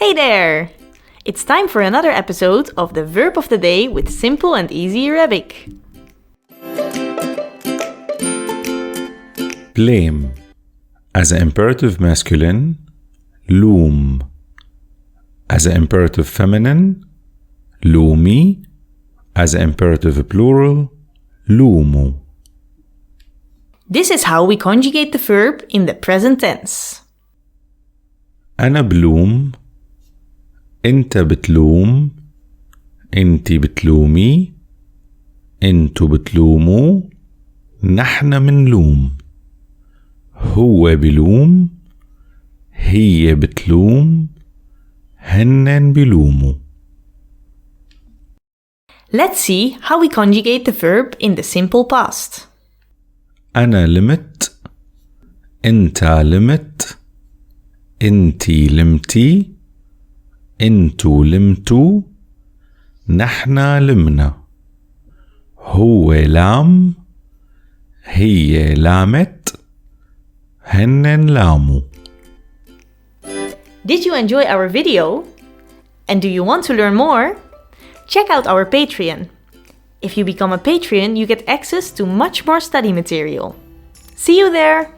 Hey there! It's time for another episode of the Verb of the Day with simple and easy Arabic. Blame. As an imperative masculine, loom. As an imperative feminine, loomi. As an imperative plural, loomu. This is how we conjugate the verb in the present tense. أنا بلوم. أنت بتلوم. أنتي بتلومي. أنتو بتلوموا. نحن منلوم. هو بلوم. هي بتلوم. هنن بلوموا. Let's see how we conjugate the verb in the simple past. أنا لمت. أنت لمت. أنتي لمتي. أنتو لمتوا. نحنا لمنا. هو لام. هي لامت. هنن لاموا. Did you enjoy our video? And do you want to learn more? Check out our Patreon. If you become a Patreon, you get access to much more study material. See you there!